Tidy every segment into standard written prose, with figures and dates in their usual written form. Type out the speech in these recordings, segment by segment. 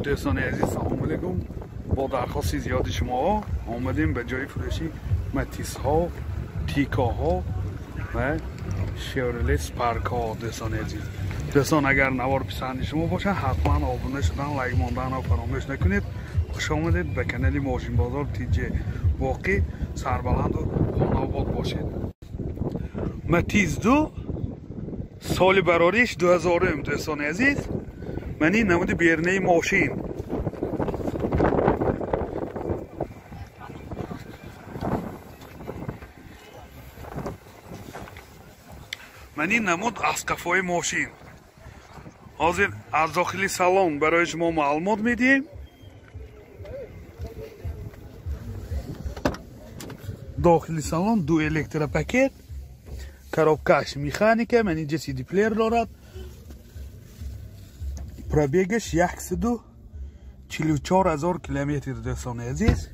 دوستان عزیز سلام علیکم. با درخواست زیاد شما آمدیم به جای فروشی متیس ها، تیکا ها و شورله سپارک ها. دوستان عزیز، دوستان اگر نوار پسند شما باشه حتما آبونه شدن، لایک ماندن رو فراموش نکنید. خوش آمدید به کانال ماشین بازار تیجه واقعی سربلند و خاناباد باشید. متیس دو سال براریش 2000 دوستان عزیز. من این نمود بیرنه ماشین من این نمود اسقفای ماشین. حاضر از داخلی سالن برای شما معلومات میدیم. داخلی سالن دو الکترا پاکت، коробкаш механика، من اینجا سی دی پلیر دارد. پرابیگش 144,000 کیلومتر دوستان عزیز.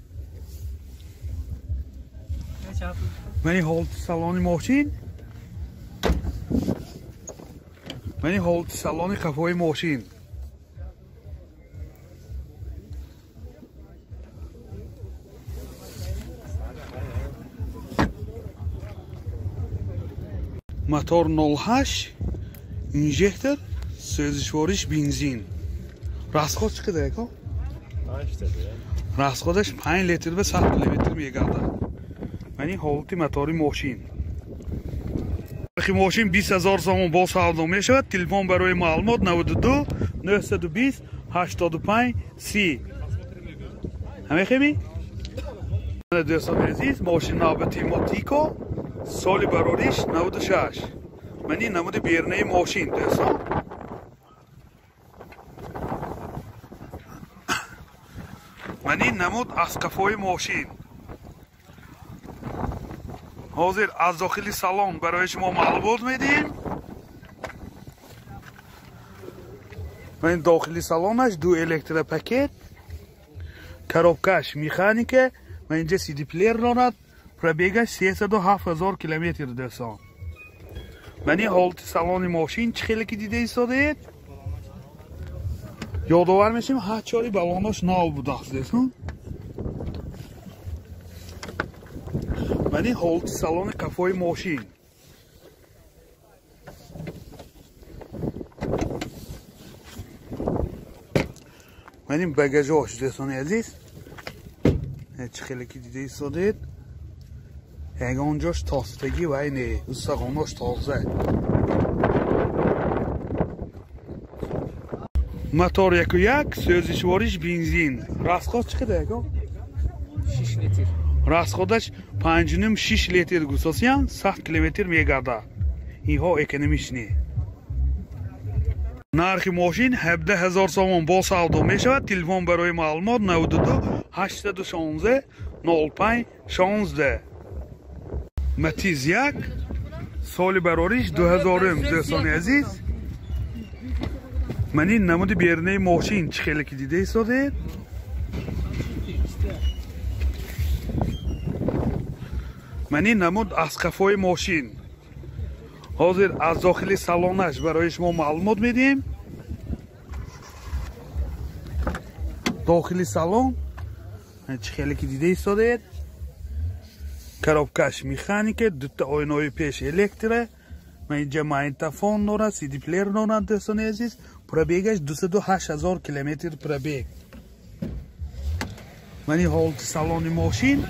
من این حالت سالن ماشین، من این حالت سالن قفای ماشین. موتور 08 اینژکتور، سوزشوارش بنزین. راسخود چقدر که؟ راسخودش 5 لیتر به 100 کیلومتر میگرده. من این حالتی موتوری ماشین. ماشین 20,000 سوم با سودا میشود. تلفن برای معلومات 92 920 85 30. همه خیلی؟ دوستان عزیز، ماشین نوبتی تیکا سال براریش 96. من این نمود بیرنه ماشین دوستان. من این نمود اسقفای ماشین. حاضر از داخلی سالن برای شما معلومات میدیم. من داخلی سالنش دو الکترا پاکت، коробкаш مکانیکه. من اینجا سی دی پلیر دارد. پرابیگش 307,000 کیلومتر دوستان. من این حالت سالن ماشین چه خیلی که دیده ایستادید؟ یادآور میشیم هرچاری بالانش نو بوده است دوستان. من این حالت سالن قفای ماشین. من این بگاژش دوستان عزیز چه خیلی که دیده ایستادید. اونجاش تاستگی و اینه استخواناش تازه. موتور 1.1 سوزشوارش بنزین. راسخود چقدر که؟ 6 لیتر. راسخودش 5.5-6 لیتر گوساسیان 100 کیلومتر میگرده. اینها اکونومیش نه. نرخ ماشین 17,000 سوم با سودا میشود. تلفن برای معلومات 92 816 05 16. متیز 1 سال براریش 2000 دوستان عزیز. من این نمود بیرنه ماشین چه خیلی که دیده ایستادید؟ من این نمود اسقفای ماشین. حاضر از داخلی سالنش برای شما معلومات میدیم. داخلی سالن چه خیلی که دیده ایستادید؟ коробкаш механика، دوتا آینه پیش الکتره. من اینجا مایتافون دارد، سی دی پلیر دارد دوستان عزیز. پرابیگش 208,000 کیلومتر پرابیگ. من این حالت سالن ماشین،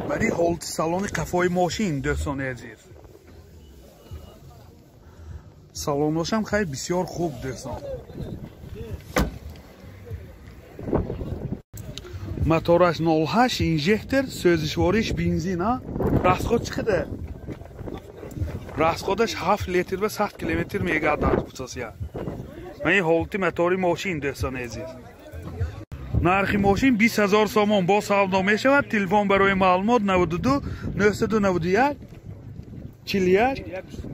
من این حالت سالن قفای ماشین دوستان عزیز. سالنش هم خیلی بسیار خوب دوستان. موتورش 08 اینژکتور، سوزشوارش بنزین. راسخود چقدر؟ راسخودش 7 لیتر به 100 کیلومتر میگرده خصوصیت. من این حالتی موتوری ماشین دوستان عزیز. نرخ ماشین 20,000 سوم با سودا میشود. تلفن برای معلومات 92 991 41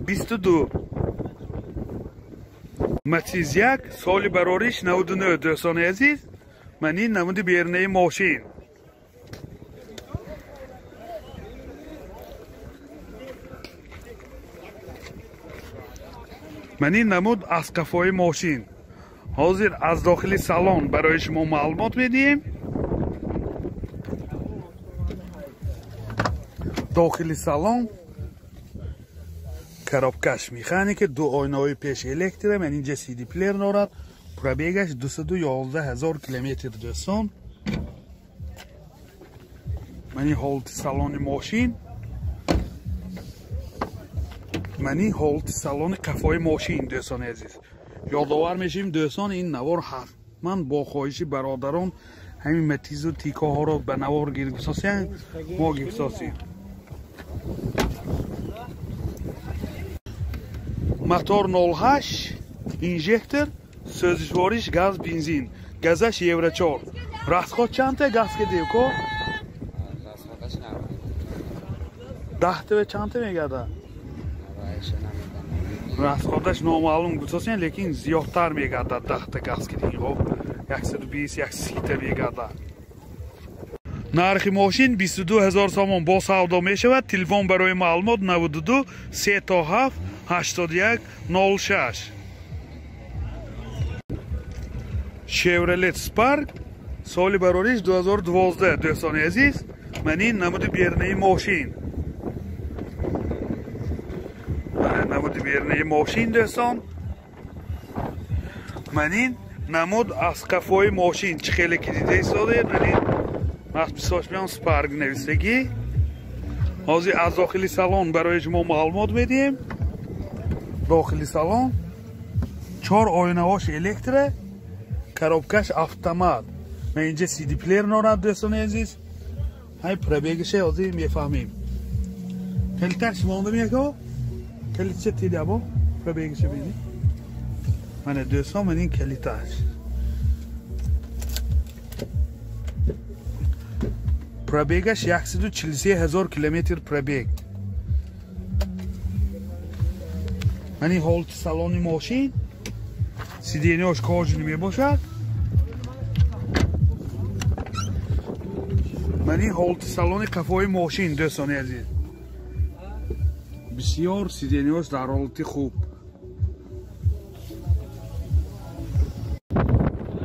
22. متیز 1 سال براریش 99 دوستان عزیز. من این نمود بیرنه ماشین. من این نمود اسقفای ماشین. حاضر از داخل سالن برای شما معلومات میدیم. داخل سالن коробкаш механика, دو آینه‌های پیش الکتریک، من اینجا سی دی پلیر دارد. پرابیگش 211,000 کیلومتر دوستان. منی حالت سالن ماشین، منی حالت سالن قفای ماشین دوستان عزیز. یادآور میشیم دوستان این نوار حتما با خواهش برادران همین متیز و تیکه ها رو به نوار گیرگساسیم ما گیرگساسیم. мотор 08 инжектор, сӯзишвориш газ бензин, газаш евро 4. расход чанта газ кидем ко? расходаш 10 та чанта мегада? расходаш номаълум гусосен, лекин зиёдтар мегада 10 та газ кидем ко? 120 130 та мегада. нархи мошин 22000 сомон бо савдо мешавад. телефон барои маълумот 92 307 81 06. Chevrolet Spark соли барориш 2012 دوستان عزیز. من این نمود بیرنه ماشین، نمود بیرنه ماشین دوستان. من این نمود از قفای ماشین چه خیلی کلیده ایستاده. من این مخصوصاش بیان سپارک نویسگی. حاضر از داخلی سالن برای شما معلومات میدیم. داخلی سالن 4 آینه‌هاش الکتریک، коробкаш автомат. من اینجا سی دی پلیر نارد دوستان عزیز. های پرابیگش حاضر میفهمیم. کلیتش مانده میگه کلیت چه تیده با پرابیگش بینی. من دوستان من این کلیتش پرابیگش 143,000 کیلومتر پرابیگ. من این حالت سالن ماشین سیدینیاش کاج نمی باشد. من این حالت سالن قفای ماشین دوستان عزیز بسیار سیدینیاش در حالت خوب.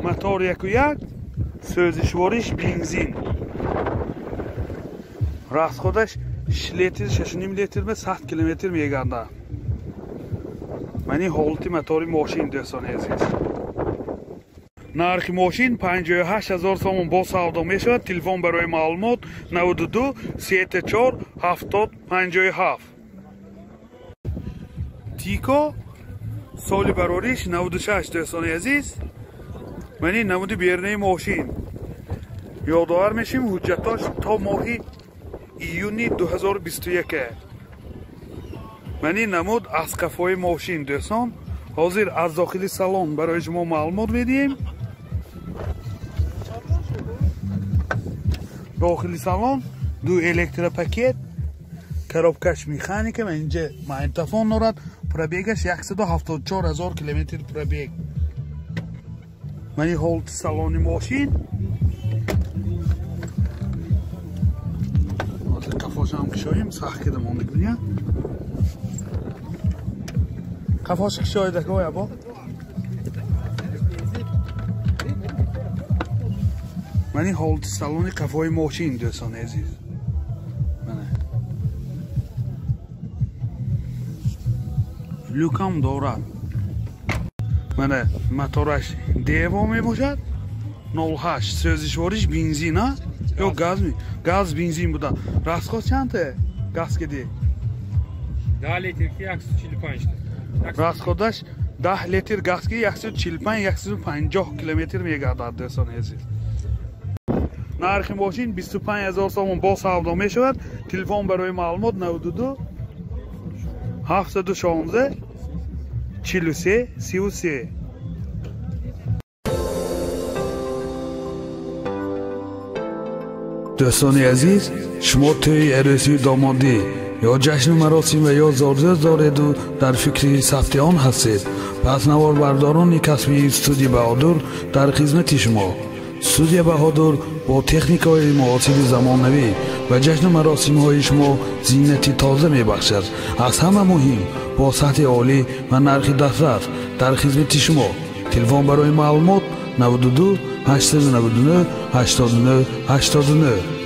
موتور 1.1 سوزشوارش بنزین. расходаш 6.5 لیتر به 100 کیلومتر میگنده. من این حالت موتور ماشین دوستان عزیز. нархи ماشین 58,000 сомон با سودا میشود. تلفن برای معلومات 92 34 70 57. تیکا سالی براریش 96 دوستان عزیز. من این نمود بیرنه ماشین. یادآور میشیم حجتاش تا ماهی ایونی 2021. من این نمود از قفای ماشین دوستان. حاضر از داخل سالن برای شما معلومات میدیم. داخل سالن دو الکتریک پاکت، коробкаш مکانیک. من اینجا ماگنتوفون دارد. پرابیگش 174,000 کیلومتر پرابیگ. من این حالت سالن ماشین قفاش هم کشاییم سخت کده مانده بینیم. قفاش کشای دکه های با من این حالت سالن قفای ماشین دوستان عزیز. لوکام دارد. من موتورش دیوا می باشد 08 سوزشوارش بنزین است یا گاز بنزین بوده. расход چنده گاز کدی 10 لیتر که 145. расходаш 10 لیتر گاز که 145 150 کیلومتر میگردد دوستان عزیز. нархи ماشین 25,000 сомон با سودا می شود. تلفن برای معلومات 92 716 43 33. دوستان عزیز، شما توی عروسی دامادی یا جشن مراسم و یا زارزه دارید و در فکر ثبت آن هستید، پس نوار برداران کسبی استودیو بهادر در خدمت شما. استودیو بهادر با تکنیک های معاصر زمانوی و جشن مراسم های شما زینتی تازه می بخشد. از همه مهم با سطح عالی و نرخ دسترس در خدمت شما. Telefon برای معلومات 92 899 89 89.